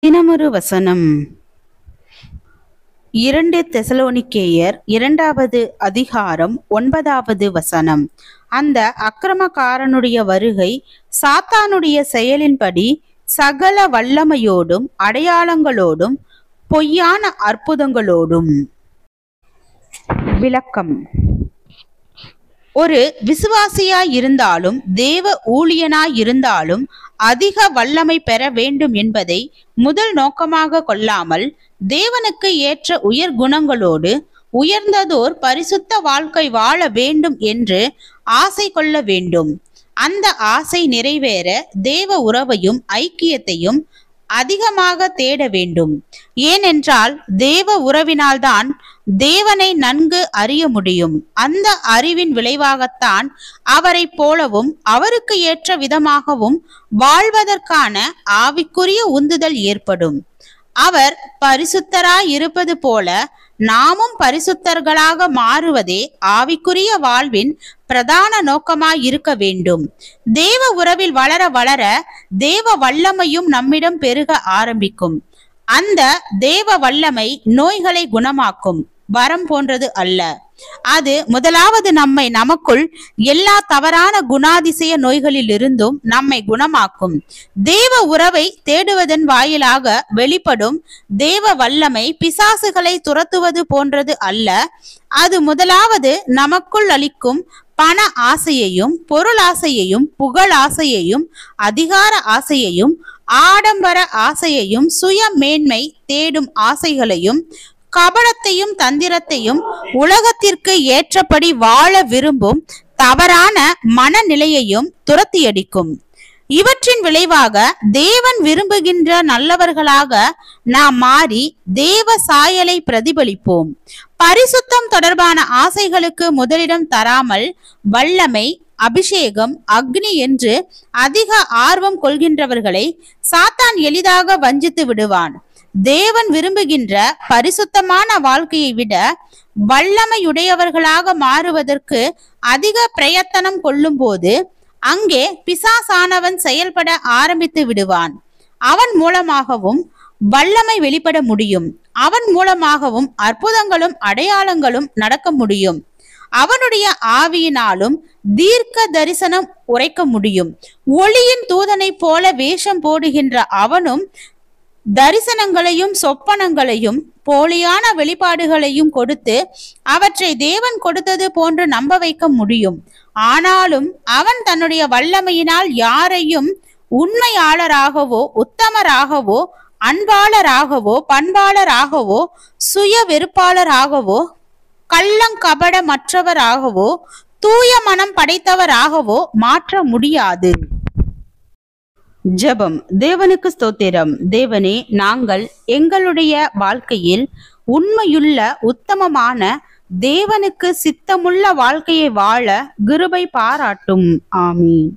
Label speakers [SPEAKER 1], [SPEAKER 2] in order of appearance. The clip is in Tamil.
[SPEAKER 1] தினமொரு வசனம். 2 தெசலோனிக்கேயர் 2வது அதிகாரம் 9வது வசனம். அந்த அக்கிரமக்காரனுடைய வருகை சாத்தானுடைய செயலின்படி சகல வல்லமையோடும் அடையாளங்களோடும் பொய்யான அற்புதங்களோடும். விளக்கம். ஒரு விசுவாசியாயிருந்தாலும் தேவ ஊழியனாயிருந்தாலும் அதிக வல்லமை பெற வேண்டும் என்பதை முதல் நோக்கமாக கொள்ளாமல் தேவனுக்கு ஏற்ற உயர் குணங்களோடு உயர்ந்ததோர் பரிசுத்த வாழ்க்கை வாழ வேண்டும் என்று ஆசை கொள்ள வேண்டும். அந்த ஆசை நிறைவேற தேவ உறவையும் ஐக்கியத்தையும் அதிகமாக தேட வேண்டும். ஏனென்றால் தேவ உறவினால்தான் தேவனை நன்கு அறிய முடியும். அந்த அறிவின் விளைவாகத்தான் அவரை போலவும் அவருக்கு ஏற்ற விதமாகவும் வாழ்வதற்கான ஆவிக்குரிய உந்துதல் ஏற்படும். அவர் பரிசுத்தராய் இருப்பது போல நாமும் பரிசுத்தர்களாக மாறுவதே ஆவிக்குரிய வாழ்வின் பிரதான நோக்கமாய் இருக்க வேண்டும். தேவ உறவில் வளர வளர தேவ வல்லமையும் நம்மிடம் பெருக ஆரம்பிக்கும். அந்த தேவ வல்லமை நோய்களை குணமாக்கும் வரம் போன்றது அல்ல. அது முதலாவது நமக்குள் எல்லா தவறான குணாதிசய நோய்களில் இருந்தும் நம்மை குணமாக்கும். தேவ உறவை தேடுவதன் வாயிலாக வெளிப்படும் தேவ வல்லமை பிசாசுகளை துரத்துவது போன்றது அல்ல. அது முதலாவது நமக்குள் அளிக்கும் பண ஆசையையும் பொருள் ஆசையையும் புகழ் ஆசையையும் அதிகார ஆசையையும் ஆடம்பர ஆசையையும் சுய மேன்மை தேடும் ஆசைகளையும் கபடத்தையும் தந்திரத்தையும் உலகத்திற்கு ஏற்றபடி வாழ விரும்பும் தவறான மனநிலையையும் துரத்தியடிக்கும். இவற்றின் விளைவாக தேவன் விரும்புகின்ற நல்லவர்களாக நாம் மாறி தேவ சாயலை பிரதிபலிப்போம். பரிசுத்தம் தொடர்பான ஆசைகளுக்கு முதலிடம் தராமல் வல்லமை, அபிஷேகம், அக்னி என்று அதிக ஆர்வம் கொள்கின்றவர்களை சாத்தான் எளிதாக வஞ்சித்து விடுவான். தேவன் விரும்புகின்ற பரிசுத்தமான வாழ்க்கையை விட வல்லமையுடையவர்களாக மாறுவதற்கு அதிக பிரயத்தனம் கொள்ளும் போது அங்கே பிசாசானவன் செயல்பட ஆரம்பித்து விடுவான். அவன் மூலமாகவும் வல்லமை வெளிப்பட முடியும். அவன் மூலமாகவும் அற்புதங்களும் அடையாளங்களும் நடக்க முடியும். அவனுடைய ஆவியினாலும் தீர்க்க தரிசனம் உரைக்க முடியும். ஒளியின் தூதனை போல வேஷம் போடுகின்ற அவனும் தரிசனங்களையும் சொப்பனங்களையும் போலியான வெளிப்பாடுகளையும் கொடுத்து அவற்றை தேவன் கொடுத்தது போன்று நம்ப வைக்க முடியும். ஆனாலும் அவன் தன்னுடைய வல்லமையினால் யாரையும் உண்மையாளராகவோ உத்தமராகவோ அன்பாளராகவோ பண்பாளராகவோ சுய வெறுப்பாளராகவோ கள்ளங்கபடமற்றவராகவோ தூய மனம் படைத்தவராகவோ மாற்ற முடியாது. ஜெபம். தேவனுக்கு ஸ்தோத்திரம். தேவனே, நாங்கள் எங்களுடைய வாழ்க்கையில் உண்மையுள்ள உத்தமமான தேவனுக்கு சித்தமுள்ள வாழ்க்கையை வாழ கிருபை பாராட்டும். ஆமீன்.